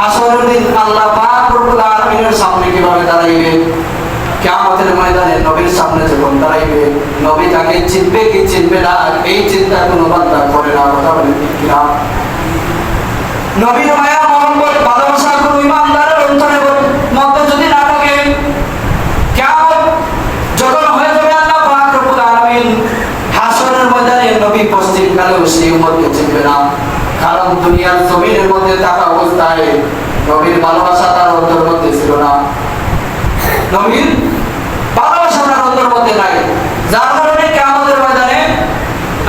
হাসরের দিন আল্লাহ পাক রব্বুল আলামিনের সামনে কিভাবে দাঁড়াইবে, কিয়ামতের ময়দানে নবীর সামনে যখন দাঁড়াইবে, নবী তাকে চিনবে কি চিনবে না, এই চিন্তা কোনো বান্দা করে না। কথা বলেন ঠিক কিনা? নবীর মায়া মহব্বত ভালোবাসা কোনো ইমানদারের অন্তরের মধ্যে যদি না থাকে, কিয়ামত যখন হয়ে যাবে আল্লাহ পাক রব্বুল আলামিন হাসরের ময়দানে নবী পশ্চিম কালেও সেই উম্মতকে চিনবে না। কারণ দুনিয়ার জমিনের মধ্যে থাকা অবস্থায় নবীর ভালোবাসা তার অন্তরের মধ্যে ছিল না, নবীর ভালোবাসা তার অন্তরের মধ্যে নাই, যার কারণে কিয়ামতের ময়দানে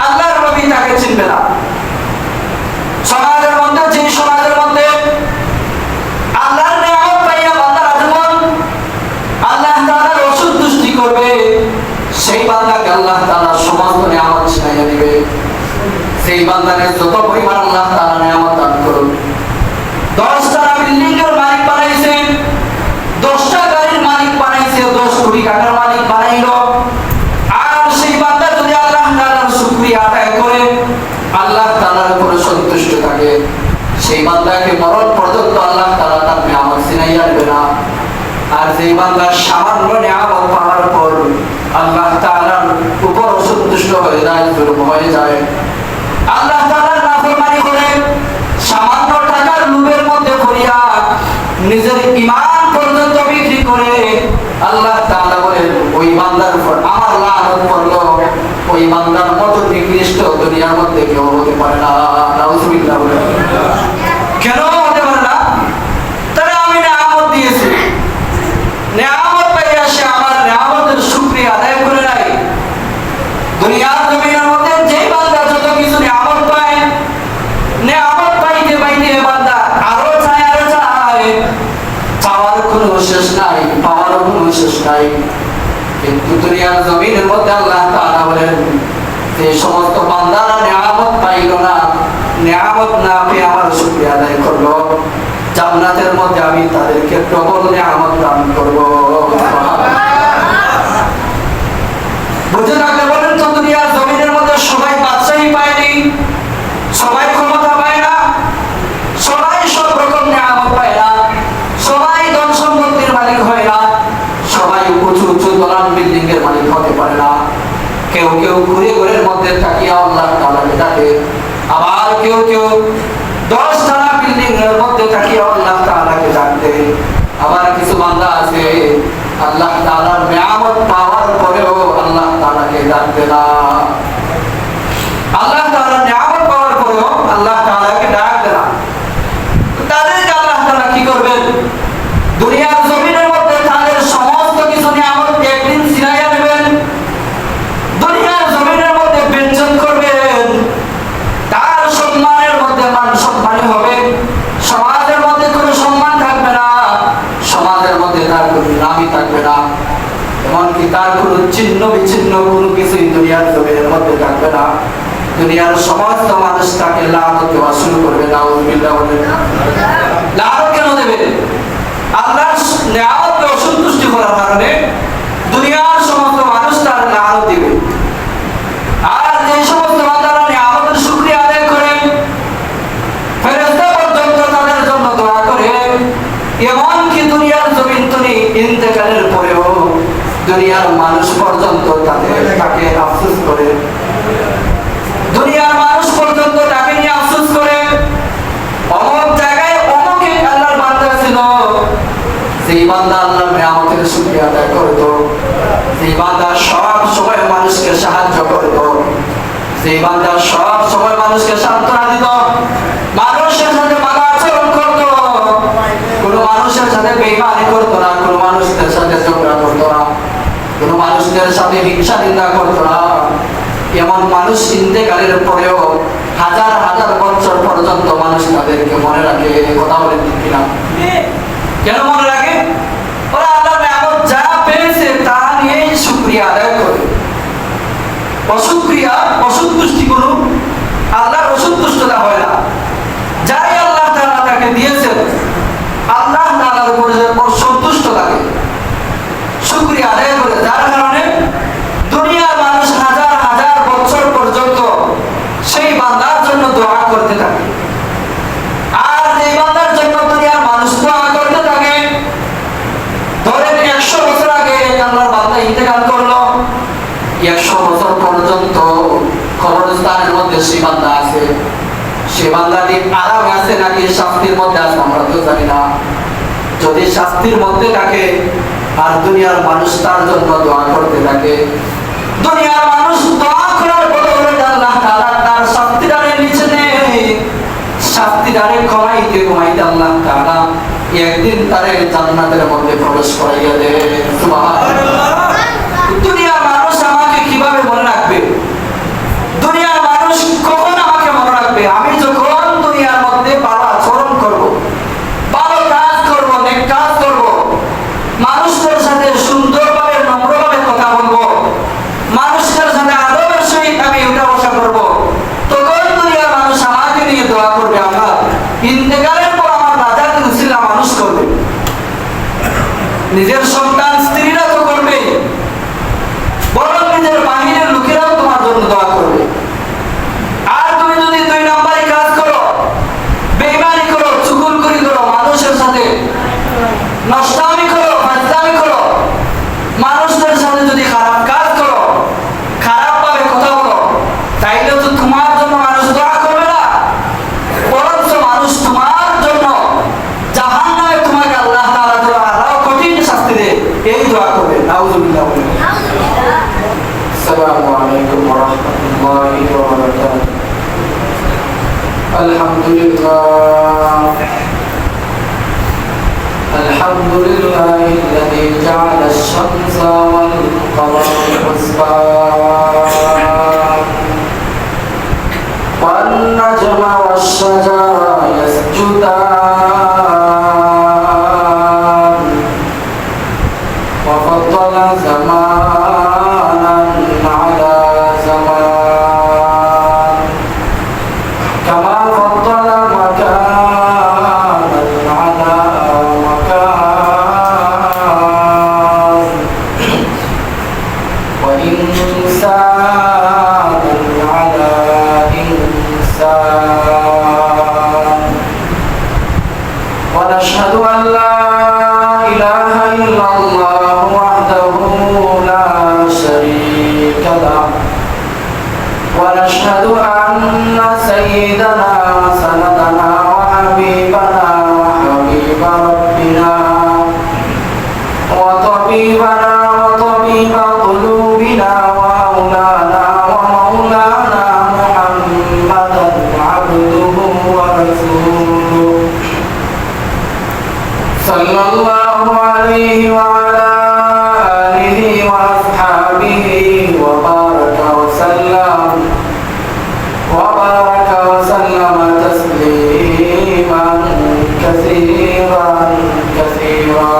আল্লাহর নবী তাকে চিনবে না। সমাজের মধ্যে যে সমাজের মধ্যে আল্লাহর নিয়ামত পাইয়া বান্দার আজীবন আল্লাহ তাআলার অসন্তুষ্টি করবে, সেই বান্দাকে আল্লাহ তাআলা সমস্ত নিয়ামত ছিনাইয়া দিবে। সেই বান্দাকে যত পরিমাণ আল্লাহ তাআলা নিয়ামত দান করুন, 10টা বিল্ডিং এর মালিক বানাইছে, 10টা গাড়ির মালিক বানাইছে, 10 কোটি টাকার মালিক বানাইলো, আর সেই বান্দা যদি আল্লাহ তাআলার শুকরিয়া আদায় করে আল্লাহ তাআলার উপরে সন্তুষ্ট থাকে, সেই বান্দাকে মরণ পর্যন্ত আল্লাহ তাআলা তার নিয়ামত ছিনাইয়া দিবে না। আর যেই বান্দা সামান্য নিয়ামত পাওয়ার পর আল্লাহ তাআলার উপর অসন্তুষ্ট হয়ে যায়, জুলুম হয়ে যায়, আল্লাহ তাআলার নাফরমানি করে, সামান্য টাকার লোভের মধ্যে পড়িয়া নিজের ঈমান পর্যন্ত বিক্রি করে, আল্লাহ তাআলা বলেন ওই বান্দার উপর আমার লানত পড়লো। ওই বান্দার মতো নিকৃষ্ট দুনিয়ার মধ্যে কেউ হতে পারে না। নাউজুবিল্লাহ। কেন হতে পারে না? তাহলে আমি নিয়ামত দিয়েছি, নিয়ামত পাইয়া সে আমার নিয়ামতের শুকরিয়া আদায় করে নাই। দুনিয়ার জমিনের মধ্যে যে বান্দা যত কিছু নিয়ামত পায়, নিয়ামত পাইতে পাইতে বান্দা আরো চায়, আরো চায়, পাওয়ার কোনো শেষ নাই, পাওয়ার কোনো শেষ নাই। কিন্তু দুনিয়ার জমিনের মধ্যে আল্লাহ তাআলা বলেন যে সমস্ত বান্দারা নিয়ামত পাইল না, নিয়ামত না পেয়ে আমার শুকরিয়া আদায় করলো, জান্নাতের মধ্যে আমি তাদেরকে ডবল নিয়ামত দান করব। বুঝে থাকলে বলেন তো, দুনিয়ার জমিনের মধ্যে সবাই বাদশাহী পায়নি, সবাই ক্ষমতা পায় না, সবাই সব রকম নিয়ামত পায় না, সবাই ধন সম্পত্তির মালিক হয় না, সবাই উঁচু উঁচু দলান বিল্ডিং এর মালিক হতে পারে না। কেউ কেউ ঘুরে ঘুরের মধ্যে তাকিয়া আল্লাহ তাআলাকে ডাকে, আবার কেউ কেউ 10 তলা বিল্ডিং এর মধ্যে তাকিয়া আল্লাহ তাআলাকে ডাকতে। আবার কিছু বান্দা আছে আল্লাহ তাআলার নিয়ামত পাওয়ার পরেও আল্লাহ তাআলাকে ডাকবে না, আল্লাহ তাআলার নিয়ামত পাওয়ার পরেও আল্লাহ তাআলাকে ডাকবে না। তাদেরকে আল্লাহ তাআলা কি করবেন? দুনিয়ার জমিনের মধ্যে তাদের সমস্ত কিছু নিয়ামত একদিন ছিনাইয়া নেবেন, দুনিয়ার জমিনের মধ্যে বেঞ্চন করবেন, তার সম্মানের মধ্যে মান সম্মানী হবে, সমাজের মধ্যে কোনো সম্মান থাকবে না, সমাজের মধ্যে তার কোনো নামই থাকবে না, এমনকি তার কোনো চিহ্ন বিচ্ছিন্ন কোনো কিছুই দুনিয়ার জমিনের মধ্যে থাকবে না। দুনিয়ার সমস্ত মানুষ তাকে লানত দেওয়া শুরু করবে। নাউজুবিল্লাহ। লানত কেন দেবে? আল্লাহর নিয়ামতকে অসন্তুষ্টি করার কারণে দুনিয়ার সমস্ত মানুষ তার লানত দিবে। আর যে সমস্ত বান্দারা নিয়ামতের শুকরিয়া আদায় করে, ফেরেশতা পর্যন্ত তাদের জন্য দোয়া করে, এমনকি দুনিয়ার জমিন থেকে ইন্তেকালের পরেও দুনিয়ার মানুষ পর্যন্ত তাকে আফসোস করে, দুনিয়ার মানুষ পর্যন্ত তাকে নিয়ে আফসোস করে, অমুক জায়গায় অমুক এক আল্লাহর বান্দা ছিল, সেই বান্দা আল্লাহর নিয়ামতের শুকরিয়া আদায় করত, সেই বান্দা সব সময় মানুষকে সাহায্য করত, সেই বান্দা সব সময় মানুষকে সান্ত্বনা দিত, মানুষের সাথে ভালো আচরণ করত, কোনো মানুষের সাথে বেঈমানি করত না, কোনো মানুষের সাথে ঝগড়া করত না, কোনো মানুষের সাথে হিংসা নিন্দা করত না। এমন মানুষ ইন্তেকালের পরেও হাজার হাজার বছর পর্যন্ত মানুষ তাদেরকে মনে রাখে। কথা বলেন ঠিক কিনা? কেন মনে রাখে? ওরা আল্লাহর নিয়ামত যা পেয়েছে তা নিয়েই শুকরিয়া আদায় করে। অশুকরিয়া, অসন্তুষ্টি কোনো আল্লাহর অসন্তুষ্টতা হয় না। যাই আল্লাহ তাআলা তাকে দিয়েছেন, আল্লাহ তাআলার উপরে সন্তুষ্ট থাকে, শুকরিয়া আদায় করে, যার কারণে দুনিয়ার মানুষ হাজার হাজার বছর পর্যন্ত সেই বান্দার জন্য দোয়া করতে থাকে। আর যে বান্দার জন্য দুনিয়ার বান্দাটি আরামে আছে নাকি শাস্তির মধ্যে আছে আমরা তো জানি না। যদি শাস্তির মধ্যে থাকে আর দুনিয়ার মানুষ তার জন্য দোয়া করতে থাকে, দুনিয়ার মানুষ দোয়া করার বদলে আল্লাহ তাআলা তার শাস্তিটারে নিচে নেয়, শাস্তিটারে কমাইতে কমাইতে আল্লাহ তাআলা একদিন তারে জান্নাতের মধ্যে প্রবেশ করাইয়া দেয়। সুবহানাল্লাহ। দুনিয়ার মানুষ আমাকে কিভাবে মনে রাখবে? দুনিয়ার মানুষ কখন আমাকে মনে রাখবে? আমি যখন দুনিয়ার মধ্যে ভালো আচরণ করব, ভালো কাজ করব, নেক কাজ করব, মানুষদের সাথে সুন্দরভাবে নম্রভাবে কথা বলবো, মানুষদের সাথে আদবের সহিত আমি উঠা বসা করব, তখন দুনিয়ার মানুষ আমাকে নিয়ে দোয়া করবে। আল্লাহ ইন্তেকালের পর আমার রাজাকে উসিলা মানুষ করবে, নিজের সন্তান স্ত্রীরা তো করবে, বরং নিজের বাহিরের লোকেরাও তোমার জন্য দোয়া করবে। আর তুমি যদি 2 নম্বরে কাজ করো, বেঈমানি করো, চুগলখড়ি করো, মানুষের সাথে নষ্টামি করো, ফাজলামি করো, মানুষদের সাথে যদি খারাপ কাজ করো, খারাপ ভাবে কথা বলো, তাইলে তো তোমার জন্য মানুষ দোয়া করবে না, বরঞ্চ মানুষ তোমার জন্য জাহান্নামে তোমাকে আল্লাহ তাআলা আরো কঠিন শাস্তি দেয়, এই দোয়া করবে। নাউযুবিল্লাহ। আসসালামু আলাইকুম ওয়া রাহমাতুল্লাহি ওয়া বারাকাতুহু। আলহামদুলিল্লাহ الذي جعل الشمس والقمر حسبان والنجم والشجر يسجدان وفضل زمانا على زمان كما فضل مكانا على مكان وإنسانا على إنسان ونشهد أن لا إله إلا الله وحده لا شريك له ونشهد أن سيدنا وسندنا وحبيبنا وحبيب ربنا وطبيبنا وطبيب قلوبنا وأولانا ومولانا محمدا عبده ورسوله صلى الله عليه وعلى آله وأصحابه وبارك وسلم تسليما كثيرا كثيرا.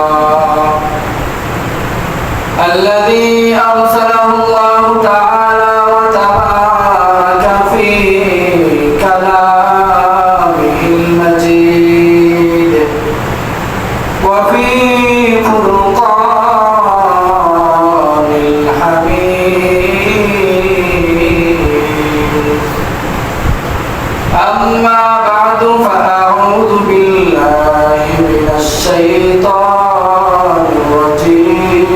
الذي أرسله الله تعالى وتبارك في كلامه المجيد وفي فرقان الحميد. أما بعد فأعوذ بالله من الشيطان الرجيم.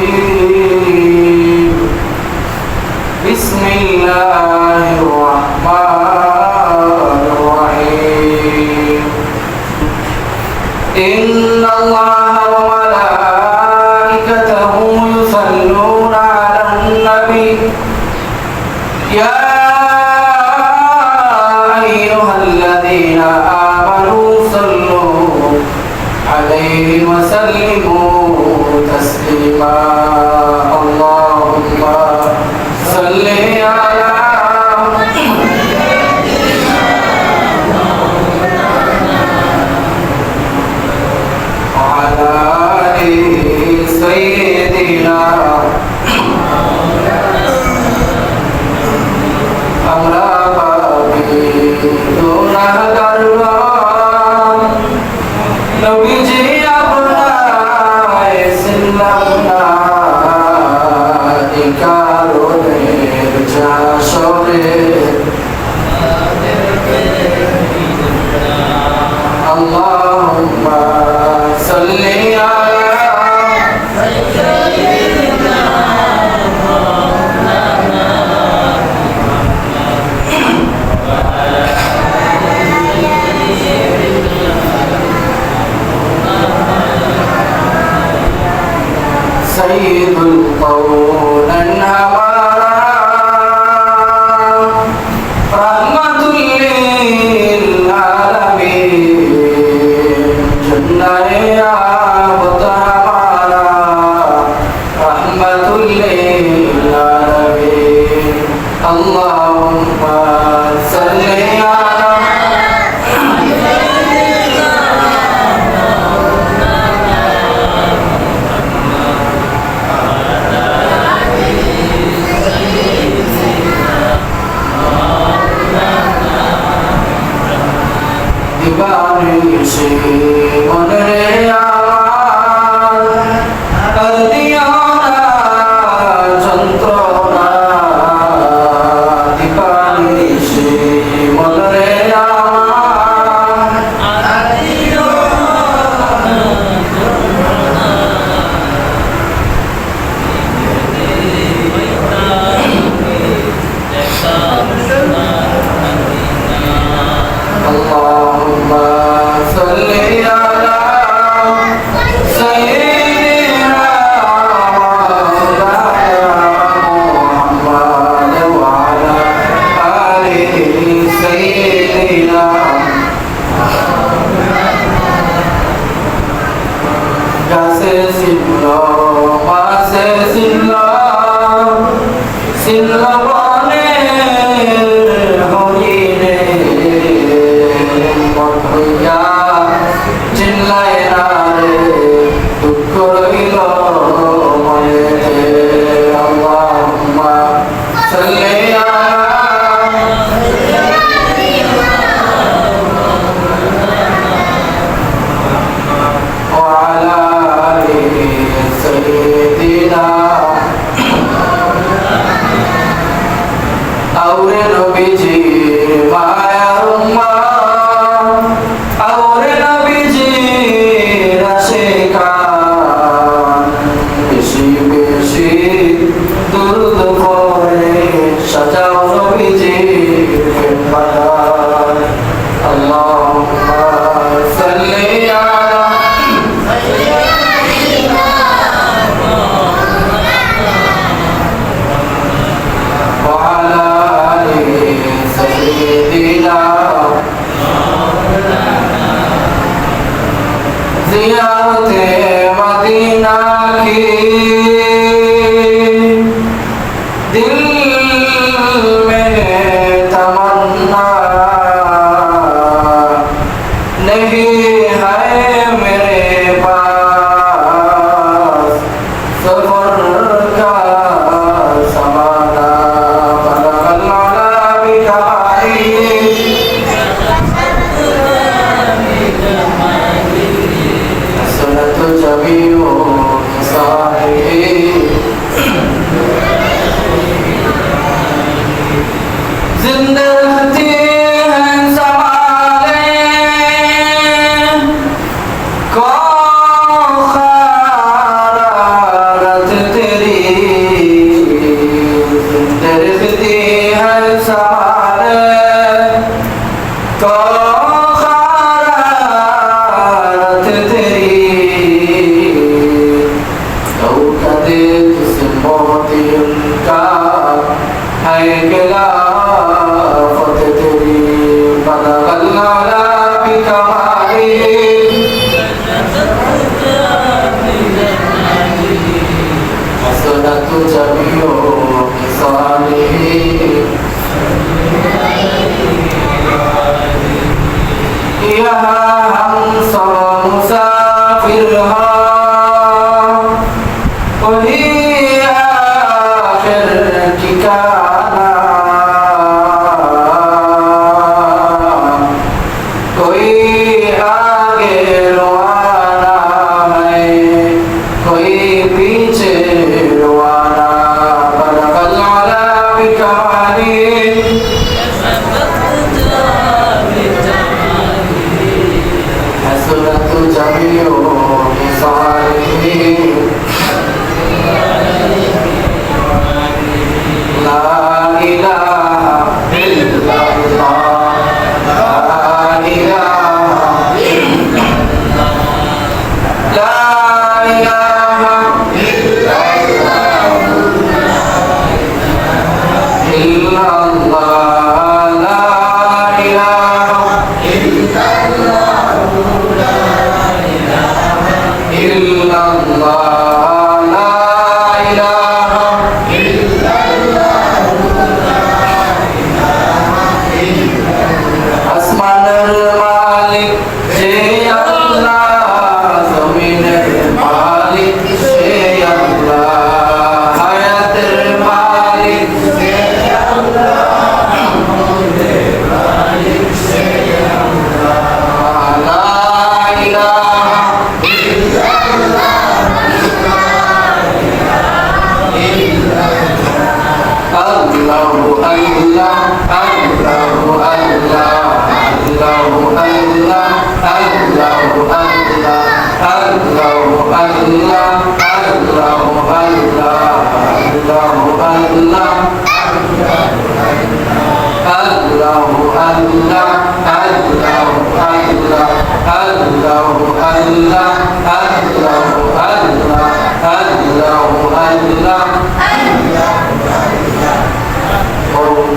بسم الله الرحمن الرحيم. إن الله وملائكته يصلون على النبي يا أيها الذين آمنوا صلوا عليه وسلموا تسليما. اللهم صل على وعلى آل سيدنا আমরা নবীজি আপনায় ছিলাম না কারণে যশোরে আল্লাহুম্মা সাল্লি আলা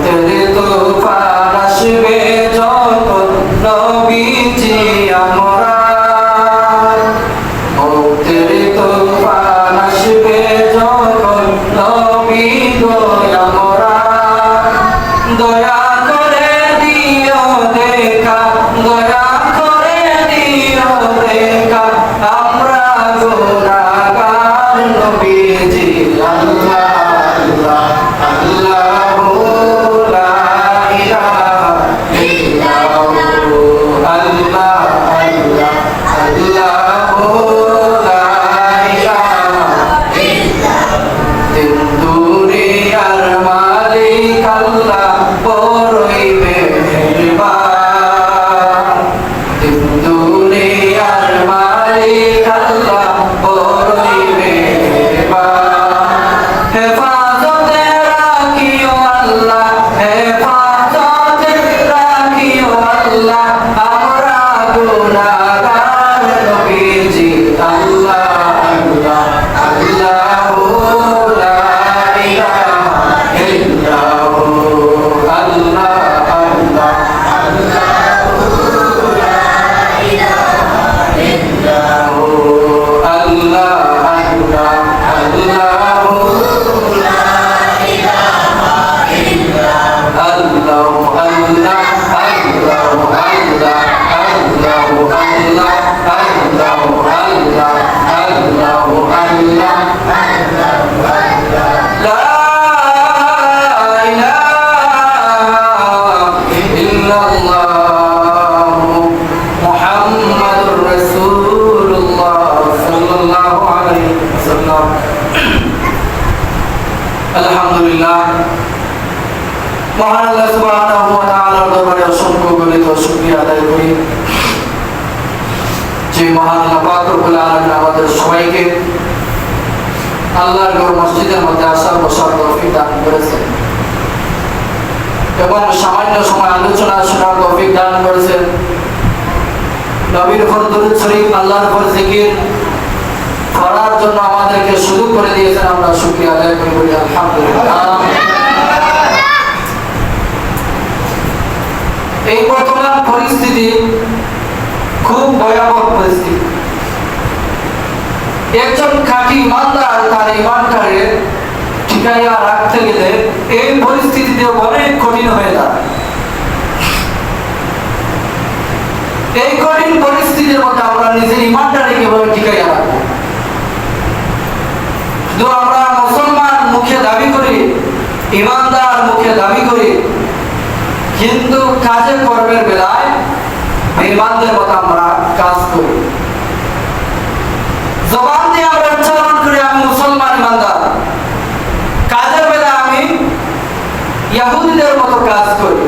तेरे तूफान আসবে যখন নবীজি আমরা ও तेरे तूफान আসবে যখন নবী গো আমরা দয়া করে দিও দেখা দয়া করে দিও দেখা আমরা গুনাহগার নবীজি আল্লাহ আল্লাহ আল্লাহু লা ইলাহা ইল্লাল্লাহু আল্লাহ আল্লাহ আল্লাহু লা ইলাহা ইল্লাল্লাহ তিন দুনিয়ার মালিক আল্লাহ বড়ই মেহেরবান তিন দুনিয়ার মালিক আল্লাহ বড়ই মেহেরবান হেফাজতে রাখিও আল্লাহ হেফাজতে রাখিও আল্লাহ আমরা গুনাহগার নবীজি আল্লাহ আল্লাহ আল্লাহু লা ইলাহা ইল্লাহু আল্লাহ আল্লাহ আল্লাহু লা ইলাহা ইল্লাহু আল্লাহ আল্লাহ আল্লাহু লা ইলাহা ইল্লাহু আল্লাহু আল্লাহ আল্লাহু আল্লাহ আল্লাহু আল্লাহ আল্লাহু আল্লাহ আল্লাহু আল্লাহ লা ইলাহা ইল্লাল্লাহু মুহাম্মাদুর রাসূলুল্লাহ সাল্লাল্লাহু আলাইহি ওয়াসাল্লাম আলহামদুলিল্লাহ মহান আল্লাহ সুবহানাহু ওয়া তাআলার দরবারে অসংখ্য গণিত শুকরিয়া আদায় করি যে মহান আল্লাহ পাক রব্বুল আলামিন আমাদের সবাইকে আল্লাহর ঘর মসজিদের মধ্যে আসার বসার তৌফিক দান করেছেন এবং সামান্য সময় আলোচনা শোনার তৌফিক দান করেছেন নবীর উপর দরুদ শরীফ আল্লাহর উপর জিকির করার জন্য আমাদেরকে সুযোগ করে দিয়েছেন আমরা শুকরিয়া আদায় করি বলি আলহামদুলিল্লাহ এই বর্তমান পরিস্থিতি খুব ভয়াবহ পরিস্থিতি একজন খাঁটি ইমানদার তার ইমানটাকে ঠিকাইয়া রাখতে গেলে এই পরিস্থিতিতে অনেক কঠিন হয়ে যায় এই কঠিন পরিস্থিতির মধ্যে আমরা নিজের ইমানটাকে কিভাবে ঠিকাইয়া রাখবো শুধু আমরা মুসলমান মুখে দাবি করি ইমানদার মুখে দাবি করি কিন্তু কাজে কর্মের বেলায় বেঈমানদের মতো আমরা কাজ করি জবান দিয়ে আমরা উচ্চারণ করি আমি মুসলমান ইমানদার কাজের বেলায় আমি ইহুদিদের মতো কাজ করি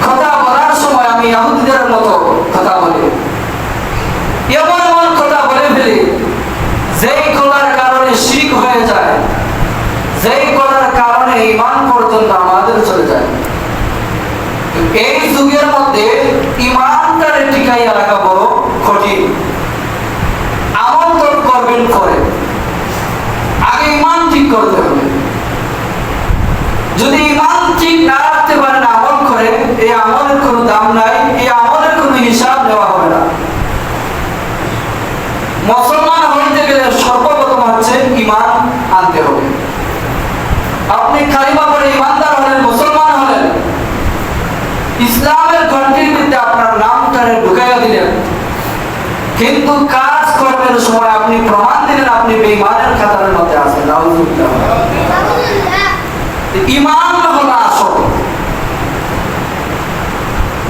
কথা বলার সময় আমি ইহুদিদের মতো কথা বলি এমন এমন কথা বলে ফেলি যেই কথার কারণে শিরক হয়ে যায় যেই কথার কারণে ঈমান পর্যন্ত আমাদের চলে যায় এই যুগের মধ্যে ঈমানটাকে টিকাইয়া রাখা বড় কঠিন আমল তো করবেন করে আগে ঈমান ঠিক করতে হবে যদি ঈমান ঠিক না রাখতে পারেন আমল করে এই আমলের কোনো দাম নাই এই আমলের কোনো হিসাব নেওয়া হবে না মুসলমান হইতে গেলে সর্বপ্রথম হচ্ছে ঈমান আনতে হবে আপনি কালিমা পড়ে ঈমানদার হলেন মুসলমান হলেন ইসলামের ঘণ্টির মধ্যে আপনার নামটারে ঢুকাইয়া দিলেন কিন্তু কাজ কর্মের সময় আপনি প্রমাণ দিলেন আপনি বেঈমানের খাতার মধ্যে আছেন নাউযুবিল্লাহ ঈমান হলো আসল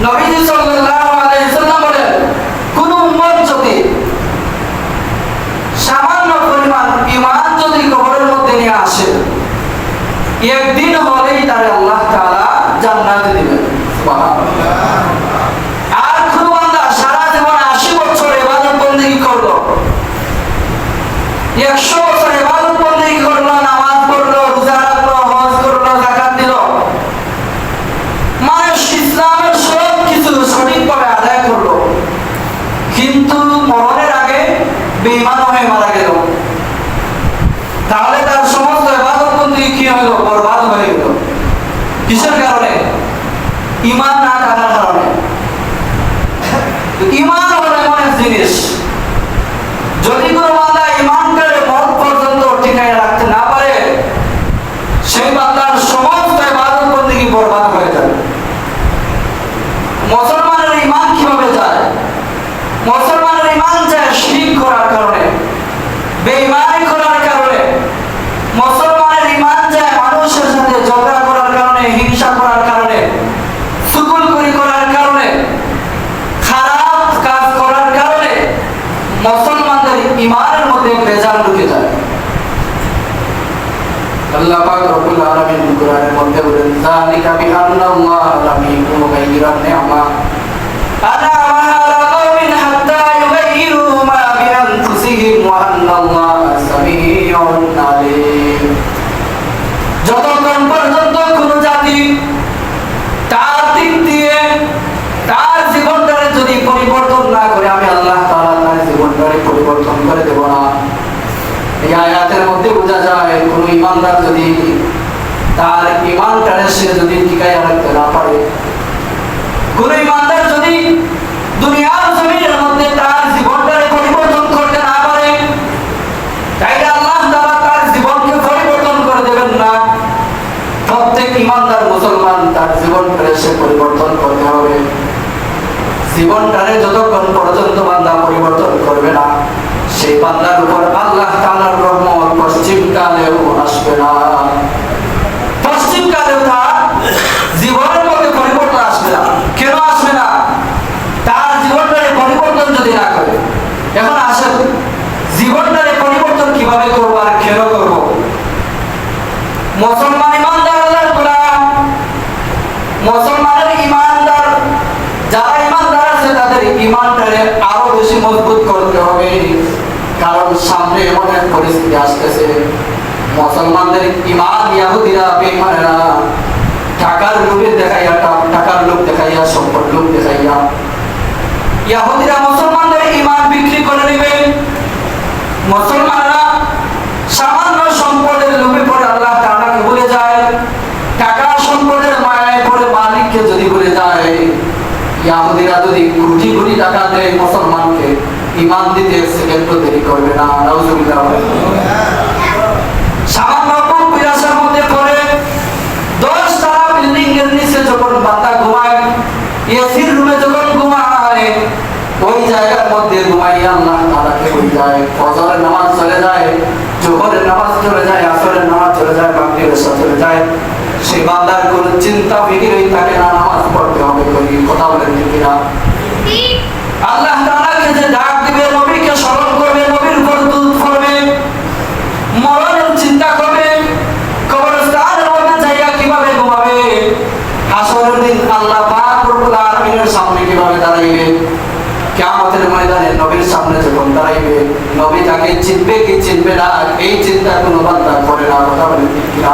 নবীজি সাল্লাল্লাহু আলাইহি ওয়াসাল্লাম বলেন কোন উম্মত যদি সামান্য পরিমাণ ঈমান যদি কবরের মধ্যে নিয়ে আসে একদিন হলেই তার আল্লাহ তাআলা জান্নাতে দিবেন সুবহানাল্লাহ কিন্তু মরণের আগে বেঈমান হয়ে মারা গেল, তাহলে তার সমস্ত ইবাদত বন্দেগী কি হলো? বরবাদ হয়ে গেল। কিসের কারণে? ঈমান না থাকার কারণে। ঈমান হলো এমন এক জিনিস, যদি কোনো বান্দা ঈমানটাকে মরণ পর্যন্ত টিকায় রাখতে না পারে, সেই বান্দার সমস্ত ইবাদত বন্দেগী বরবাদ হয়ে যাবে। মুসলমানের ঈমান কিভাবে যায়? মুসলমানের ঈমান যায় শিরক করার কারণে, বেঈমানি করার কারণে। মুসলমানের ঈমান যায় মানুষের সাথে ঝগড়া করার কারণে, হিংসা করার কারণে, চুগলখড়ি করার কারণে, খারাপ কাজ করার কারণে মুসলমানদের ঈমানের মধ্যে ভেজাল ঢুকে যায়। আল্লাহ পাক রব্বুল আলামিন কুরআনের মধ্যে বলেন, যালিকা বিআন্নাল্লাহ লাম ইয়াকুন গায়রা নি'মা আনআমা আলা কওমিন হাত্তা ইউগাইয়িরু মা বিআনফুসিহিম ওয়া আন্নাল্লাহা সামিউন আলীম। যতক্ষণ পর্যন্ত কোন জাতি তার দিক দিয়ে তার জীবনটারে যদি পরিবর্তন না করে, আমি আল্লাহ তাআলা তার জীবনটারে পরিবর্তন করে দেব না। এই আয়াতের মধ্যে বোঝা যায় কোন ঈমানদার যদি তার ঈমানটারে সে যদি টিকায় রাখতে না পারে, কোন ঈমানদার যদি দুনিয়ার জমিনের মধ্যে তার জীবনটারে পরিবর্তন করতে না পারে, তাইলে আল্লাহ তাআলা তার জীবনকে পরিবর্তন করে দেবেন না। প্রত্যেক ঈমানদার মুসলমান তার জীবনটারে সে পরিবর্তন করতে হবে। জীবনটারে যতক্ষণ পর্যন্ত বান্দা পরিবর্তন করবে না, সেই বান্দার উপর আল্লাহ তাআলার রহমত পশ্চিমকালেও আসবে না। পশ্চিমকালেও তার জীবনের মধ্যে পরিবর্তন আসবে না। কেন আসবে না? তার জীবনটারে পরিবর্তন যদি না করে। এখন আসেন, জীবনটারে পরিবর্তন কিভাবে করবো আর কেন করবো? মুসলমান ঈমানদার আল্লাহর গোলাম, মুসলমানের ঈমানদার যারা ঈমানদার আছে তাদের ঈমানটারে আরো বেশি মজবুত করতে হবে। কারণ সামনে এমন এক পরিস্থিতি আসতেছে, মুসলমানদের ঈমান ইহুদিরা বেঈমানেরা টাকার লোভে দেখাইয়া, টাকার লোভ দেখাইয়া, সম্পদ লোভ দেখাইয়া ইহুদিরা মুসলমানদের ঈমান বিক্রি করে নেবে। মুসলমানরা সামান্য সম্পদের লোভে পড়ে আল্লাহ তাআলাকে ভুলে যায়, টাকা সম্পদের মায়ায় পড়ে মালিককে যদি ভুলে যায়, ইহুদিরা যদি কোটি কোটি টাকা দেয় মুসলমানকে, ঈমান দিতে সেকেন্ডও দেরি করবে না। নাউজুবিল্লাহ। সামান্য বিলাসের মধ্যে পড়ে 10 তলা বিল্ডিং এর নিচে যখন বান্দা ঘুমায়, এসির রুমে যখন ঘুমায়, ওই জায়গার মধ্যে ঘুমাইয়া আল্লাহ তাআলাকে ভুলে যায়। ফজরের নামাজ চলে যায়, জোহরের নামাজ চলে যায়, আসরের নামাজ চলে যায়, মাগরিবের নামাজ চলে যায়। সেই বান্দার কোনো চিন্তা ফিকিরই থাকে না নামাজ পড়তে হবে। কথা বলেন ঠিক কিনা? আল্লাহ তাআলাকে যে ডাক দিবে, নবীকে স্মরণ করবে, নবীর উপর দুরূদ পড়বে, মরণের চিন্তা করবে, কবরস্থানের মধ্যে যাইয়া কিভাবে ঘুমাবে, হাসরের দিন আল্লাহ পাক রব্বুল আলামিনের সামনে কিভাবে দাঁড়াইবে, কিয়ামতের ময়দানে নবীর সামনে যখন দাঁড়াইবে, নবী তাকে চিনবে কি চিনবে না, এই চিন্তা কোনো বান্দা করে না। কথা বলেন ঠিক কিনা?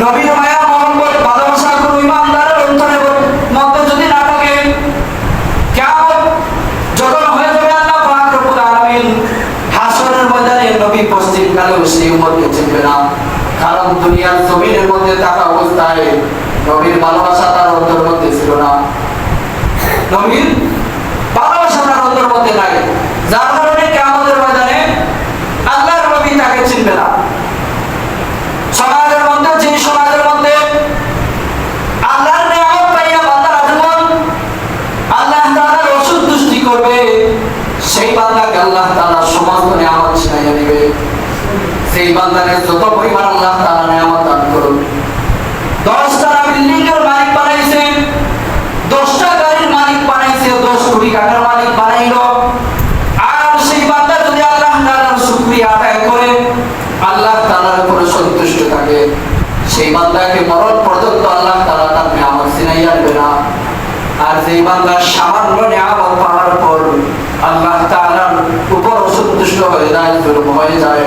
নবীর মায়া মহব্বত ভালোবাসা কোনো ঈমানদারের অন্তরের মধ্যে যদি না থাকে, কিয়ামত যখন হয়ে যাবে, আল্লাহ পাক রব্বুল আলামিন হাসরের ময়দানে নবী পশ্চিমকালেও সেই উম্মতকে চিনবে না। কারণ দুনিয়ার জমিনের মধ্যে থাকা অবস্থায় নবীর ভালোবাসা তার অন্তরের মধ্যে ছিল না। নবীর ভালোবাসা তার অন্তরের মধ্যে নাই, যার কারণে কিয়ামতের ময়দানে আল্লাহর নবী তাকে চিনবে না। সমাজের মধ্যে, যে সমাজের মধ্যে আল্লাহর নিয়ামত পাইয়া বান্দার আজীবন আল্লাহ তাআলার অসন্তুষ্টি করবে, সেই বান্দাকে আল্লাহ তাআলা সমস্ত নিয়ামত ছিনাইয়া দিবে। সেই বান্দাকে যত পরিমাণ আল্লাহ তাআলা নিয়ামত দান করুন, 10 তলা বিল্ডিং এর মালিক বানাইছে, 10টা গাড়ির মালিক বানাইছে, 10 কোটি টাকার মালিক বানাইলো, আর সেই বান্দা যদি আল্লাহ তাআলার শুকরিয়া আদায় করে, আল্লাহ তাআলার উপর সন্তুষ্ট থাকে, সেই বান্দাকে মরণ পর্যন্ত আল্লাহ তাআলা তার নিয়ামত ছিনাইয়া দিবে না। আর যেই বান্দা সামান্য নিয়ামত পাওয়ার পর আল্লাহ তাআলার উপর অসন্তুষ্ট হয়ে যায়, জুলুম হয়ে যায়,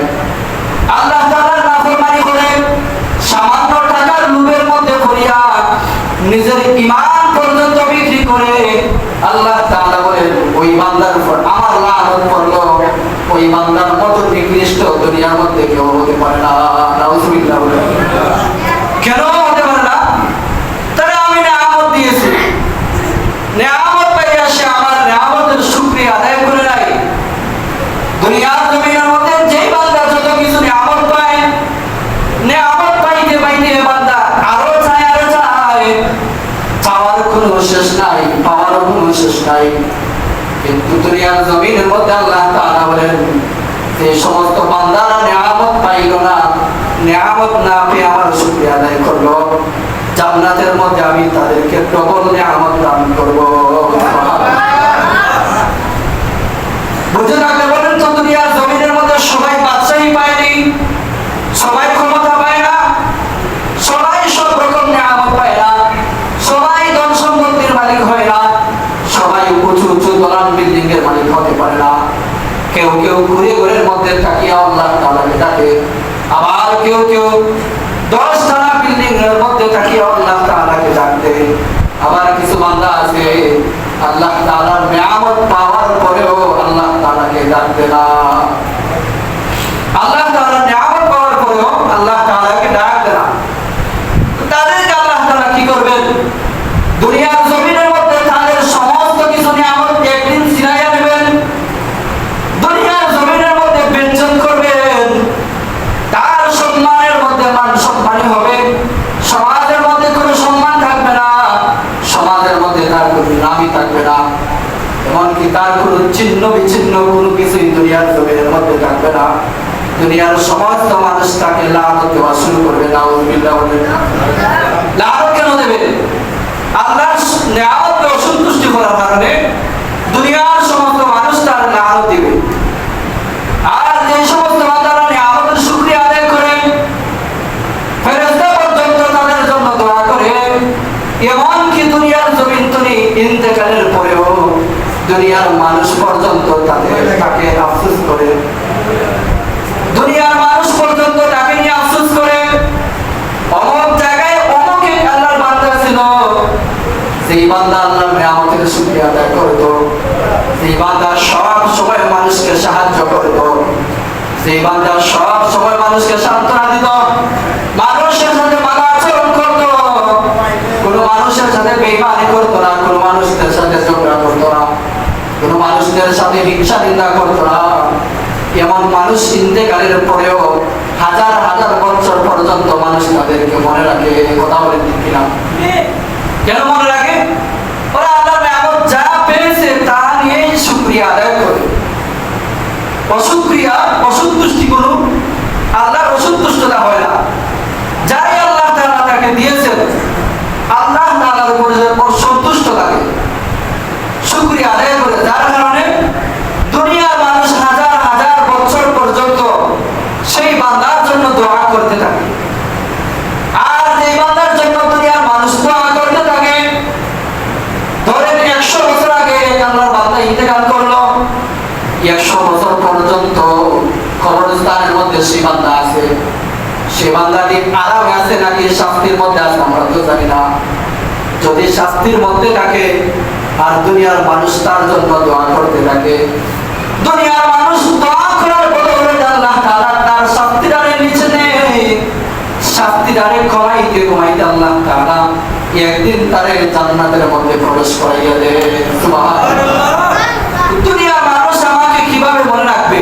আল্লাহ তাআলার নাফরমানি করে, সামান্য টাকার লোভের মধ্যে পড়িয়া নিজের ঈমান পর্যন্ত বিক্রি করে, আল্লাহ তাআলা বলেন ওই বান্দার উপর আমার লানত পড়লো, ওই বান্দার মতো নিকৃষ্ট দুনিয়ার মধ্যে কেউ হতে পারে না। নাউজুবিল্লাহ। কেন হতে পারে না? তাহলে আমি নিয়ামত দিয়েছি, নিয়ামত পাইয়া সে আমার নিয়ামতের শুকরিয়া আদায় করে নাই। দুনিয়ার জমিনের মধ্যে যেই বান্দা যত কিছু নিয়ামত পায়, নিয়ামত পাইতে পাইতে বান্দা আরো চায়, আরো চায়, পাওয়ার কোনো শেষ নাই, পাওয়ার কোনো শেষ নাই। কিন্তু দুনিয়ার জমিনের মধ্যে আল্লাহ তাআলা বলেন যে সমস্ত বান্দারা নিয়ামত পাইল না, নিয়ামত না পেয়ে আমার শুকরিয়া আদায় করলো, জান্নাতের মধ্যে আমি তাদেরকে ডবল নিয়ামত দান করব। বুঝে থাকলে বলেন তো, দুনিয়ার জমিনের মধ্যে সবাই বাদশাহী পায়নি, সবাই ক্ষমতা পায় না, সবাই সব রকম নিয়ামত পায় না, সবাই ধন সম্পত্তির মালিক হয় না, সবাই উঁচু উঁচু দলান বিল্ডিং এর মালিক হতে পারে না। কেউ কেউ ঘুরে ঘুরের মধ্যে তাকিয়ে আল্লাহ তাআলাকে ডাকে, আবার কেউ কেউ 10 তলা বিল্ডিং এর মধ্যে তাকিয়ে আল্লাহ তাআলাকে ডাকতে। আবার কিছু বান্দা আছে আল্লাহ তাআলার নিয়ামত পাওয়ার পরেও আল্লাহ তাআলাকে ডাকবে না। আল্লাহ তাআলার নিয়ামত পাওয়ার পরেও আল্লাহ তাআলাকে ডাকবে না। তাদেরকে আল্লাহ তাআলা কি করবেন? দুনিয়ার জমিনের মধ্যে তাদের সমস্ত কিছু নিয়ামত একদিন ছিনাইয়া নেবেন, দুনিয়ার জমিনের মধ্যে বেজ্জত করবেন, তার সম্মানের মধ্যে মান সম্মানী হবে, সমাজের মধ্যে কোনো সম্মান থাকবে না, সমাজের মধ্যে তার কোনো নামই থাকবে না, এমনকি তার কোনো চিহ্ন বিচ্ছিন্ন কোনো কিছুই দুনিয়ার জমিনের মধ্যে থাকবে না। দুনিয়ার সমস্ত মানুষ তাকে লানত দেওয়া শুরু করবে। নাউজুবিল্লাহ। লানত কেন দেবে? আল্লাহর নিয়ামতকে অসন্তুষ্টি করার কারণে দুনিয়ার সমস্ত মানুষ তার লানত দিবে। আর যে সমস্ত বান্দারা নিয়ামতের শুকরিয়া আদায় করে, ফেরেশতা পর্যন্ত তাদের জন্য দোয়া করে, এমনকি দুনিয়ার জমিন থেকে ইন্তেকালের পরেও দুনিয়ার মানুষ পর্যন্ত তাকে আফসোস করে, দুনিয়ার মানুষ পর্যন্ত তাকে নিয়ে আফসোস করে, অমুক জায়গায় অমুক এক আল্লাহর বান্দা ছিল, সেই বান্দা আল্লাহর নিয়ামতের শুকরিয়া আদায় করত, সেই বান্দা সব সময় মানুষকে সাহায্য করত, সেই বান্দা সব সময় মানুষকে সান্ত্বনা দিত, মানুষের সাথে ভালো আচরণ করত, কোনো মানুষের সাথে বেঈমানি করত না, কোনো মানুষের সাথে ঝগড়া করত না, কোনো মানুষের সাথে হিংসা নিন্দা করত না। এমন মানুষ ইন্তেকালের পরেও হাজার হাজার বছর পর্যন্ত মানুষ তাদেরকে মনে রাখে। কথা বলেন ঠিক কিনা? কেন মনে রাখে? ওরা আল্লাহর নিয়ামত যা পেয়েছে তা নিয়েই শুকরিয়া আদায় করে। অশুকরিয়া, অসন্তুষ্টি কোনো আল্লাহর অসন্তুষ্টতা হয় না। যাই আল্লাহ তাআলা তাকে দিয়েছেন, আল্লাহ তাআলার উপরে সন্তুষ্ট থাকে, শুকরিয়া আদায় করে, যার কারণে দুনিয়ার মানুষ হাজার হাজার বছর পর্যন্ত সেই বান্দার জন্য দোয়া করতে থাকে। আর যে বান্দার জন্য দুনিয়ার মানুষ দোয়া করতে থাকে, ধরেন 100 বছর আগে আল্লাহর বান্দা ইন্তেকাল করলো, 100 বছর পর্যন্ত কবরস্থানের মধ্যে সেই বান্দা আছে, সে বান্দাটি আরামে আছে নাকি শাস্তির মধ্যে আছে আমরা তো জানি না। যদি শাস্তির মধ্যে থাকে আর দুনিয়ার মানুষ তার জন্য দোয়া করতে থাকে, দুনিয়ার মানুষ দোয়া করার বদলে আল্লাহ তাআলা তার শাস্তিটারে নিচে নেয়, শাস্তিটারে কমাইতে কমাইতে আল্লাহ তাআলা একদিন তারে জান্নাতের মধ্যে প্রবেশ করাইয়া দেয়। সুবহানাল্লাহ। দুনিয়ার মানুষ আমাকে কিভাবে মনে রাখবে?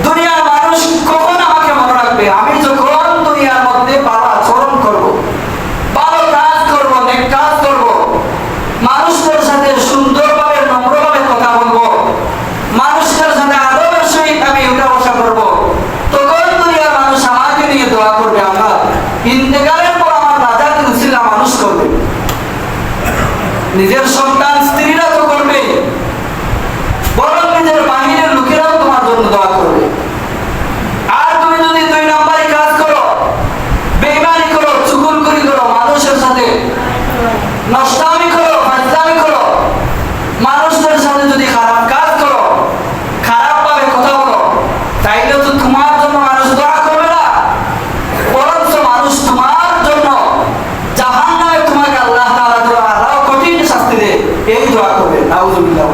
দুনিয়ার মানুষ কখন আমাকে মনে রাখবে? আমি যখন দুনিয়ার মধ্যে ভালো আচরণ করব, ভালো কাজ করব, নেক কাজ করব, মানুষদের সাথে সুন্দরভাবে নম্রভাবে কথা বলবো, মানুষের সাথে আদবের সহিত আমি উঠা বসা করব, তখন দুনিয়ার মানুষ আমাকে নিয়ে দোয়া করবে। আমার ইন্তেকালের পর আমার রাজাকে উসিলা মানুষ করবে, নিজের সন্তান স্ত্রীরা তো করবে, বরং নিজের বাহিরের লোকেরাও তোমার জন্য দোয়া করবে। আর তুমি যদি 2 নম্বরই কাজ করো, বেঈমানি করো, চুগলখড়ি করো, মানুষের সাথে নষ্টামি করো, ফাজলামি করো, মানুষদের সাথে যদি খারাপ কাজ করো, খারাপ ভাবে কথা বলো, তাইলে তো তোমার জন্য মানুষ দোয়া করবে না, বরঞ্চ মানুষ তোমার জন্য জাহান্নামে তোমাকে আল্লাহ তাআলা আরো কঠিন শাস্তি দেয়, এই দোয়া করবে। নাউজুবিল্লাহ।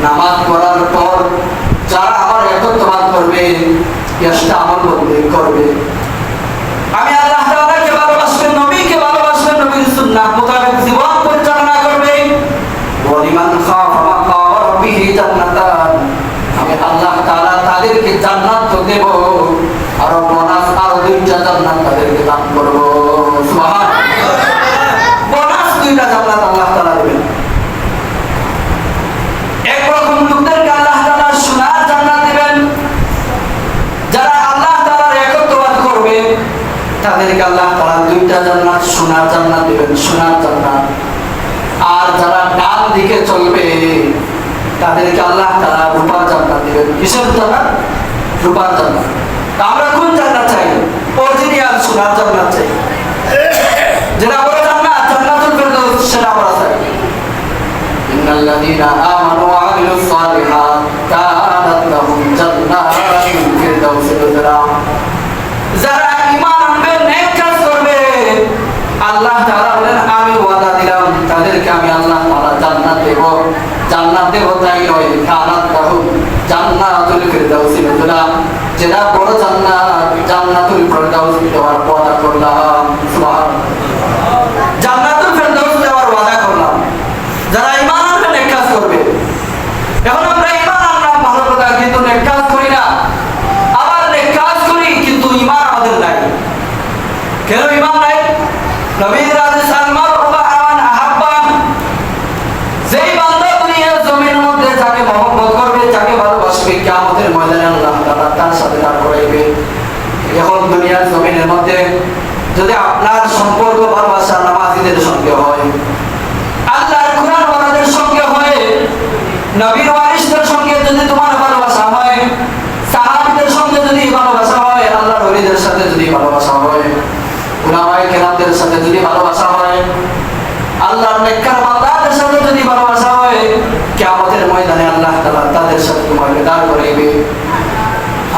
নামাজ পড়ার পর যারা আমার একত্রবাদ করবে, চেষ্টা আমল করবে, আমি আল্লাহ তাআলাকে ভালোবাসবেন, নবীকে ভালোবাসবেন, নবীর সুন্নাহ মোতাবেক জীবন পরিচালনা করবে। ওয়ালিমান খাফা মাকাম রাব্বিহি জান্নাতান, আমি আল্লাহ তাআলা তাদেরকে জান্নাত তো দেব, আর বোনাস আর দুইটা জান্নাত তাদেরকে দান করব। সুবহানাল্লাহ, বোনাস দুইটা জান্নাত আল্লাহ তাআলা দেবেন। একরকম লোকদেরকে আল্লাহ তাআলা সোনার জান্নাত দিবেন, যারা আল্লাহ তাআলার একত্ববাদ করবে তাদেরকে আল্লাহ তাআলা দুইটা জান্নাত, সোনার জান্নাত দিবেন, সোনার জান্নাত। আর যারা ডান দিকে চলবে তাদেরকে আল্লাহ তাআলা রূপার জান্নাত দিবেন। কিসের জান্নাত? রূপার জান্নাত। আমরা কোন জান্নাত চাই? অরিজিনাল সোনার জান্নাত চাই, যেটা বড় জান্নাত, জান্নাতুল ফেরদাউস, সেটা আমরা চাই। ইন্নাল্লাযীনা আমানু ওয়া আমিলুস সালিহাত কানাত লাহুম জান্নাতুল ফিরদাউস নুজুলা, যারা ঈমান আনবে, নেক কাজ করবে, আল্লাহ তাআলা বলেন আমি ওয়াদা দিলাম তাদেরকে আমি আল্লাহ তাআলা জান্নাত দেব। জান্নাত দেব তাই নয়, কানাত লাহুম জান্নাতুল ফিরদাউস নুজুলা, যেটা বড় জান্নাত, জান্নাতুল ফিরদাউস দেওয়ার ওয়াদা করলাম। সুবহানাল্লাহ, জান্নাতুল ফিরদাউস দেওয়ার ওয়াদা করলাম যারা ঈমান আনবে, নেক কাজ করবে। এখন আমরা ঈমান আনলাম ভালো কথা, কিন্তু নেক কাজ করি না, আবার নেক কাজ করি কিন্তু ঈমান আমাদের নাই। কেন ঈমান নাই? নবী রাসূল সাল্লাল্লাহু আলাইহি আহাব্বা, যেই বান্দা দুনিয়ার জমিনের মধ্যে যাকে মহব্বত করবে, যাকে ভালোবাসবে, কিয়ামতের ময়দানে আল্লাহ তাআলা তার সাথে দাঁড় করাইবে। এখন দুনিয়ার জমিনের মধ্যে যদি আপনার সম্পর্ক ভালোবাসা নামাজীদের সঙ্গে হয়, আল্লাহর কুরআন ওয়ালাদের সঙ্গে হয়, নবীর ওয়ারিসদের সঙ্গে যদি তোমার ভালোবাসা হয়, সাহাবীদের সঙ্গে যদি ভালোবাসা হয়, আল্লাহর ওলিদের সাথে যদি ভালোবাসা হয়, উলামায়ে কেরামদের সাথে যদি ভালোবাসা হয়, আল্লাহর নেককার বান্দাদের সাথে যদি ভালোবাসা হয়, কিয়ামতের ময়দানে আল্লাহ তাআলা তাদের সাথে তোমাকে দাঁড় করাইবে।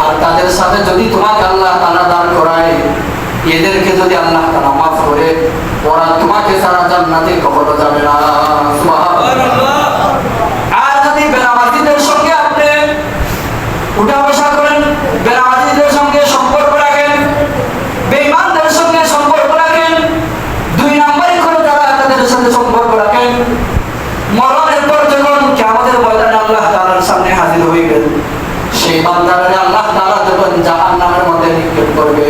আর তাদের সাথে যদি তোমাকে আল্লাহ তাআলা দাঁড় করায়, এদেরকে যদি আল্লাহ তাআলা মাফ করে, ওরা তোমাকে ছাড়া জান্নাতে কখনো যাবে না। সুবহানাল্লাহ। আর যদি বেনামাজিদের সঙ্গে আপনি উঠা বসা করেন, বেনামাজিদের সঙ্গে সম্পর্ক রাখেন, বেঈমানদের সঙ্গে সম্পর্ক রাখেন, দুই নম্বরই করে যারা তাদের সাথে সম্পর্ক রাখেন, মরণের পর যখন কিয়ামতের ময়দানে আল্লাহ তাআলার সামনে হাজির হইবেন, সেই বান্দারে আল্লাহ তাআলা যখন জাহান্নামের মধ্যে নিক্ষেপ করবে,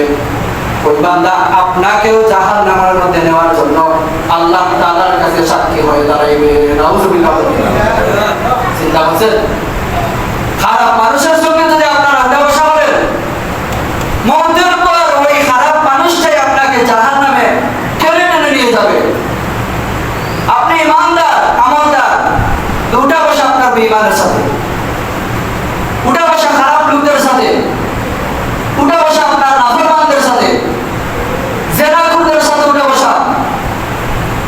ওই বান্দা আপনাকেও জাহান্নামের মধ্যে নেওয়ার জন্য আল্লাহ তাআলার কাছে সাক্ষী হয়ে দাঁড়াইবে। নাউযুবিল্লাহ। চিন্তা করছেন? খারাপ মানুষের সঙ্গে যদি আপনারা উঠা বসা করেন, মরণের পর ওই খারাপ মানুষটাই আপনাকে জাহান্নামে টেনে টেনে নিয়ে যাবে। আপনি ইমানদার, আমলদার, উঠা বসা আপনার বেঈমানের সাথে, উঠা বসা খারাপ লোকদের সাথে, উঠা বসা আপনার নাফরমানদের সাথে, জেনাকুরদের সাথে উঠা বসা।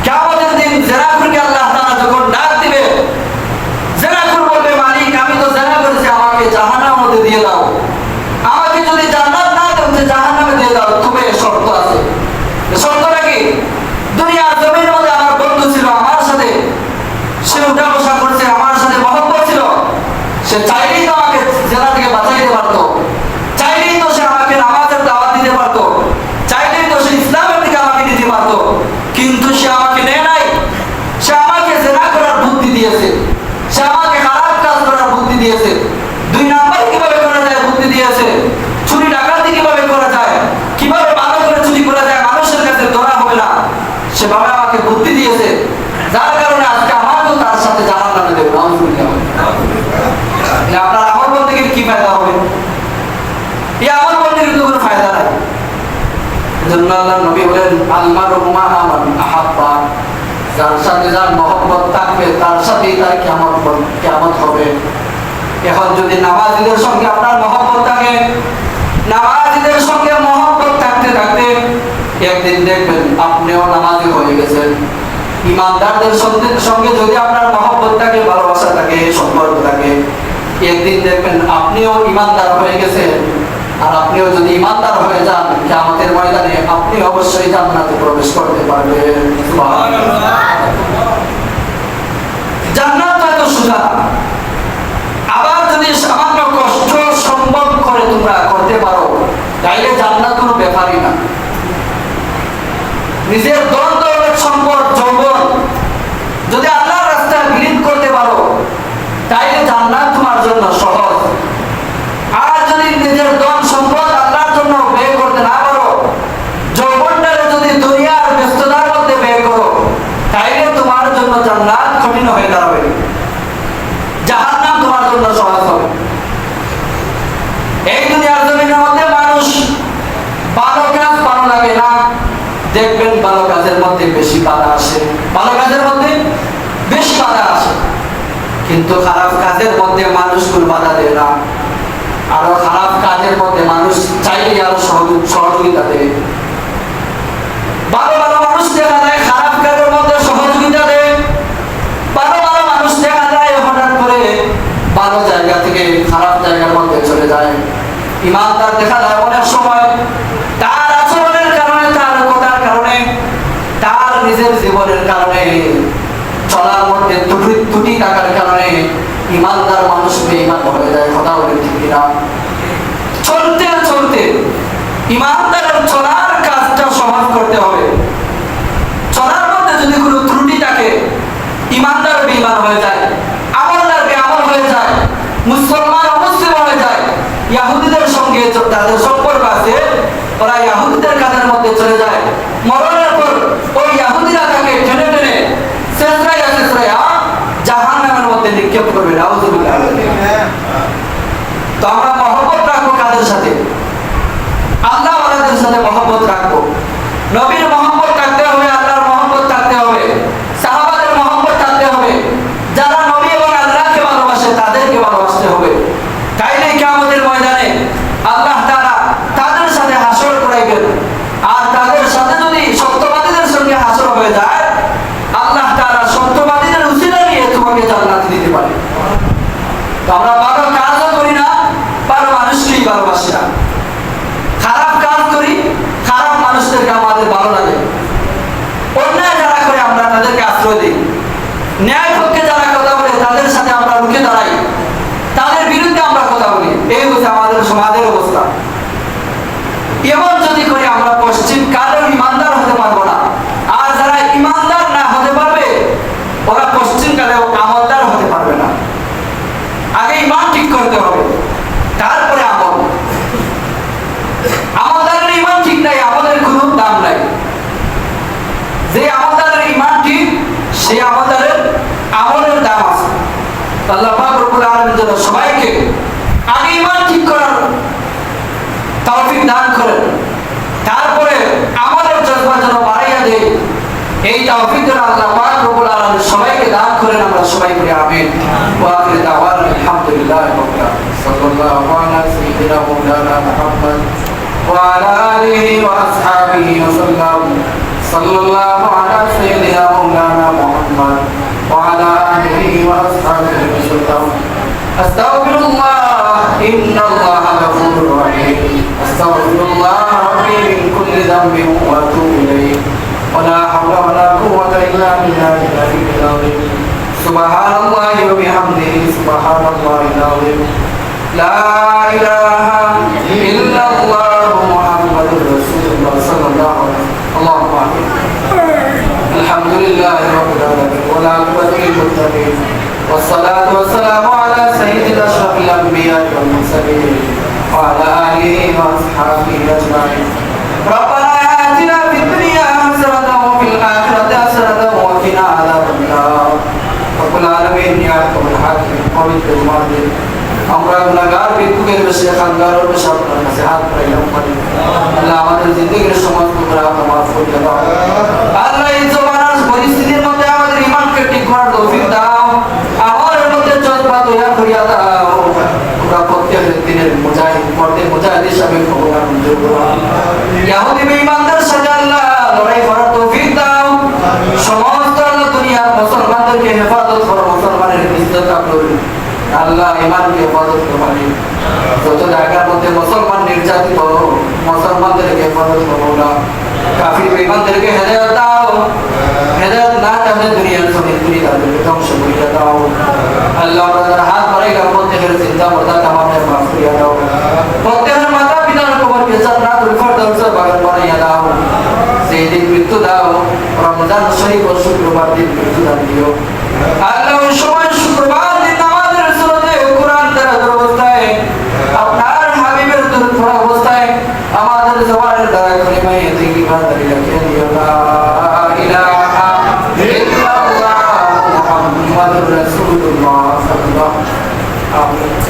কিয়ামতের দিন জেনাকুরকে আল্লাহ তাআলা যখন ডাক দিবে, জেনাকুর বলবে, মালিক আমি তো জেনা করেছি, আমাকে জাহান্নামের মধ্যে দিয়ে দাও। আমাকে যদি জান্নাত না দাও, জাহান্নামে দিয়ে দাও, তবে শর্ত আছে। শর্তটা কি? দুনিয়ার জমিনের মধ্যে আমার বন্ধু ছিল, আমার সাথে সে উঠা বসা করছে, আমার সাথে মহব্বত ছিল, সে চাইলেই তো আমাকে জেনা থেকে বাঁচাইতে পারতো, চাইলেই তো সে আমাকে নামাজের দাওয়াত দিতে পারতো, চাইলেই তো সে ইসলামের দিকে আমাকে দিতে পারতো, কিন্তু সে আমাকে নেয় নাই। সে আমাকে জেনা করার বুদ্ধি দিয়েছে, সে আমাকে খারাপ কাজ করার বুদ্ধি দিয়েছে, দুই নাম্বার কিভাবে করা যায় বুদ্ধি দিয়েছে, চুরি ডাকাতি কিভাবে করা যায়, কিভাবে ভালো করে চুরি করা যায়, মানুষের কাছে ধরা হবে না, সেভাবে আমাকে বুদ্ধি দিয়েছে, যার কারণে আজকে আমাকেও তার সাথে জাহান্নামে দেবে। আপনার আমল বলতে কি ফায়দা হবে? এই আমল বলতে কিন্তু কোনো ফায়দা নাই। এজন্য আল্লাহর নবী বলেন, আলমারু মা মান আহাব্বা, যার সাথে যার মহব্বত থাকবে তার সাথেই তার কিয়ামত হবে। এখন যদি নামাজীদের সঙ্গে আপনার মহব্বত থাকে, নামাজীদের সঙ্গে মহব্বত থাকতে থাকতে একদিন দেখবেন আপনিও নামাজি হয়ে গেছেন। ইমানদারদের সঙ্গে যদি আপনার মহব্বত থাকে, ভালোবাসা থাকে, সম্পর্ক থাকে, একদিন দেখবেন আপনিও ইমানদার হয়ে গেছেন। আর আপনিও যদি ইমানদার হয়ে যান, কিয়ামতের ময়দানে আপনি অবশ্যই জান্নাতে প্রবেশ করতে পারবেন। সুবহানাল্লাহ। জান্নাত এত সোজা, যদি সামান্য কষ্ট সম্ভব করে তোমরা করতে পারো, তাইলে জান্নাত কোনো ব্যাপারই না। নিজের ধন দৌলত সম্পদ যৌবন যদি আল্লাহর রাস্তায় বিলীন করতে পারো, তাইলে জান্নাত তোমার জন্য সহজ। আর যদি নিজের ধন সম্পদ আল্লাহর জন্য ব্যয় করতে না পারো, যৌবনটারে যদি দুনিয়ার ব্যস্ততার মধ্যে ব্যয় করো, তাইলে তোমার জন্য জান্নাত কঠিন হয়ে দাঁড়াবে, জাহান্নাম তোমার জন্য সহজ হবে। এই দুনিয়ার জমিনের মধ্যে মানুষ ভালো কাজ ভালো লাগে না, দেখবেন ভালো কাজের মধ্যে বেশি বাধা আসে, ভালো কাজের মধ্যে বেশি বাধা আসে, কিন্তু খারাপ কাজের মধ্যে মানুষ কোনো বাধা দেয় না। আরো খারাপ কাজের মধ্যে মানুষ চাইলে আরো সহযোগিতা দেয়। ভালো ভালো মানুষ দেখা যায় খারাপ কাজের মধ্যে সহযোগিতা দেয়, ভালো ভালো মানুষ দেখা যায় হঠাৎ করে ভালো জায়গা থেকে খারাপ জায়গার মধ্যে চলে যায়। ইমানদার দেখা যায় অনেক সময় তার আচরণের কারণে, তার কথার কারণে, তার নিজের জীবনের কারণে, চলার মধ্যে ত্রুটি থাকার কারণে ইমানদার মানুষ বেঈমান হয়ে যায়। কথা বলে ঠিক কিনা? চলতে চলতে ইমানদারের চলার কাজটা সহজ করতে হবে। চলার মধ্যে যদি কোনো ত্রুটি থাকে, ইমানদার বেঈমান হয়ে যায়, আমলদার বেআমল হয়ে যায়, মুসলমান অমুসলিম হয়ে যায়। ইহুদিদের সঙ্গে তাদের সম্পর্ক আছে, ওরা ইহুদিদের কাজের মধ্যে চলে যায়, মরণের পর ওই ইহুদিরা তাকে টেনে টেনে শেষরাইয়া জাহান্নামের মধ্যে নিক্ষেপ করবে। নাউযুবিল্লাহ। তো আমরা মহব্বত রাখবো কাদের সাথে? আল্লাহ ওয়ালাদের সাথে মহব্বত রাখবো। নবীর মহব্বত থাকতে হবে, আল্লাহর মহব্বত থাকতে হবে, সাহাবাদের মহব্বত থাকতে হবে। যারা নবী এবং আল্লাহকে ভালোবাসে তাদেরকে ভালোবাসতে হবে। তাইলে কিয়ামতের ময়দানে আল্লাহ তাআলা তাদের সাথে হাসর করাইবেন। আর তাদের সাথে যদি সত্যবাদীদের সঙ্গে হাসর হয়ে যায়, আল্লাহ তাআলা সত্যবাদীদের উসিলা নিয়ে তোমাকে জান্নাত দিতে পারে। তো আমরা ভালো কাজও করি না, ভালো মানুষকেই ভালোবাসি না, খারাপ কাজ করি, খারাপ মানুষদেরকে আমাদের ভালো লাগে, অন্যায় যারা করে আমরা তাদেরকে আশ্রয় দিই, ন্যায় পক্ষে যারা কথা বলে তাদের সাথে আমরা রুখে দাঁড়াই, তাদের বিরুদ্ধে আমরা কথা বলি। এই হচ্ছে আমাদের সমাজের অবস্থা। এমন যদি করি আমরা পশ্চিম কালেও ইমানদার হতে পারবো না। আর যারা ইমানদার না হতে পারবে, ওরা পশ্চিম কালেও আমলদার হতে পারবে না। আগে ইমান ঠিক করতে হবে, তারপরে আমল। আমলদারের ইমান ঠিক নাই, আমলের কোনো দাম নাই। যে আমলদারের ইমান ঠিক, সেই আমলদারের আমলের দাম আছে। আল্লাহ পাক রব্বুল আলামিন যেন সবাইকে আগে ইমান ঠিক করার তৌফিক দান করেন, তারপরে আমলের জজবা যেন বাড়াইয়া দেয়। এই তৌফিক যেন আল্লাহ পাক রব্বুল আলামিন সবাইকে দান করেন। আমরা সবাই বলি আমিন। ওয়া আখিরু দাওয়ানা আলহামদুলিল্লাহি রাব্বিল আলামিন। সাল্লাল্লাহু আলা সাইয়্যিদিনা মাওলানা মুহাম্মদ ওয়া আলা আলিহি ওয়া আসহাবিহি ওয়া সাল্লাম। সাল্লাল্লাহু আলা সাইয়্যিদিনা মাওলানা মুহাম্মদ ওয়া আলা আলিহি ওয়া আসহাবিহি ওয়া সাল্লাম। আস্তাগফিরুল্লাহ ইন্নাল্লাহা গফুরুর রহিম। আস্তাগফিরুল্লাহ রাব্বি মিন কুল্লি যামবিন ওয়া আতুবু ইলাইহি। ولا حول ولا قوة إلا بالله العلي العظيم. سبحان الله وبحمده سبحان الله العظيم. لا إله إلا الله محمد رسول الله صلى الله عليه وسلم. اللهم آمين. الحمد لله رب العالمين والعاقبة للمتقين والصلاة والسلام على سيد أشرف الأنبياء والمرسلين وعلى آله وأصحابه أجمعين. ربنا آتنا في الدنيا حسنة وفي الآخرة حسنة وقنا عذاب النار. رب العالمين يا أرحم الراحمين পবিত্র মাহফিল আমরা গুনাহগার বিক্ষুকের বেশি খানদার বেশি আপনার কাছে হাত পাইলাম পারি। আল্লাহ আমাদের জিন্দেগীর সমস্ত গুনাহ মাফ করে দাও। আল্লাহ এই জমানার পরিস্থিতির মধ্যে আমাদের ঈমানকে ঠিক করার তৌফিক দাও। আমাদের মধ্যে জজবা তৈরি করিয়া দাও। আমরা প্রত্যেক দিনের মুজাহিদ মুজাহিদ হিসাবে কবুল মঞ্জুর করো। ইহুদি বেঈমানদের সাথে আল্লাহ লড়াই করার তৌফিক দাও। সমস্ত দুনিয়ার মুসলমানদেরকে হেফাজত করো, মুসলমানের ইজ্জত করো। আল্লাহ ঈমানকে হেফাজত করো। যত জায়গার মধ্যে মুসলমান নির্যাতিত, মুসলমানদেরকে হেফাজত করো না। কাফির বেঈমানদেরকে হেদায়েত দাও। হেদায়েত না চাইলে দুনিয়ার জমিন তুমি তাদেরকে ধ্বংস করিয়া দাও। আল্লাহ আমাদের হাত বাড়াইলাম প্রত্যেকের পিতা মাতা আমাদের মাফ করিয়া দাও প্রত্যেকের মাতা পিতার কবরকে জান্নাতুল ফেরদাউসের বাগান বানাইয়া দাও সেই দিন মৃত্যু দাও রমজান শরীফ ও শুক্রবার দিন মৃত্যু দান দিও আল্লাহ ওই সময় শুক্রবার দিন আমাদের সুরতে কোরআন তেলাওয়াতের অবস্থায় আপনার হাবিবের দরুদ পড়া অবস্থায় আমাদের জবানের দ্বারা কলিমায়ে তাইয়্যিবা দাঁড়িয়ে রাখিয়া দিও লা ইলাহা ইল্লাল্লাহ মুহাম্মাদুর রাসূলুল্লাহ সাল্লাল্লাহু আলাইহি ওয়া সাল্লাম।